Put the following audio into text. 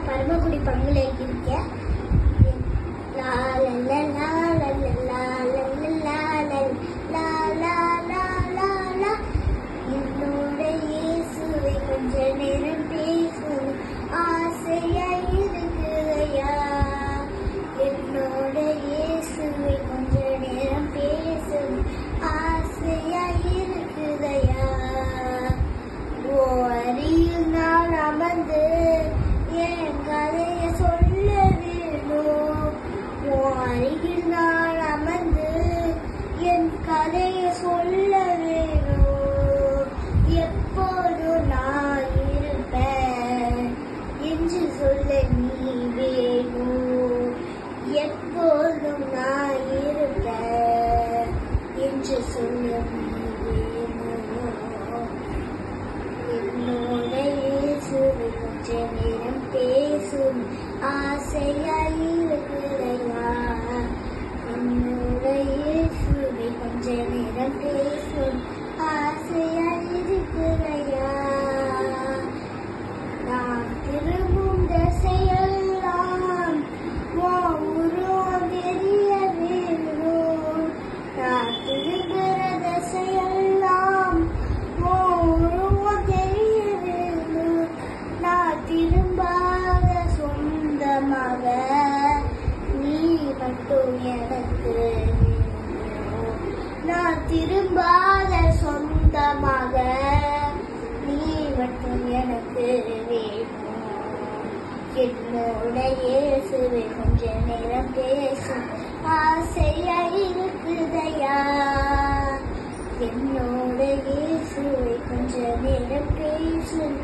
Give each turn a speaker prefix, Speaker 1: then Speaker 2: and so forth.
Speaker 1: பரமக்குடி பங்குல இருக்கேன். லா லா லா லா லா லா லா லா லா லா லா லா லா லா. என்னோட இயேசுவை கொஞ்ச நேரம் பேசும் ஆசையா இருக்குதையா. என்னோட இயேசுவை கொஞ்ச நேரம் பேசும் ஆசையா இருக்குதையா. ஓ அருகில் நான் அமர்ந்து என் கதைய சொல்ல வேணும். ஓ அருகில் நான் அமர்ந்து என் கதைய சொல்ல வேணும். எப்போதும் நான் இருப்பேன் என்று சொல்ல நீ வேணும். எப்போதும் நான் இருப்பேன் என்று சொல்ல நீ வேணும். என்னோட இயேசுவை கொஞ்ச நேரம் பேசும் ஆசையா இருக்குதையா. என்னோட இயேசுவை கொஞ்ச நேரம் பேசும் ஆசையா இருக்குதையா. நான் திரும்பும் திசையெல்லாம் உன் உருவம் தெரிய வேணும். நான் திரும்புகிற திசையெல்லாம் உன் உருவம் தெரிய வேணும். நான் திரும்பாத சொந்தமாக நீ மட்டும் எனக்கு வேணும். நான் திரும்பாத சொந்தமாக நீ மட்டும் எனக்கு வேணும். என்னோட இயேசுவை கொஞ்ச நேரம் பேசும் ஆசையா இருக்குதையா. என்னோட இயேசுவை கொஞ்ச நேரம் பேசும்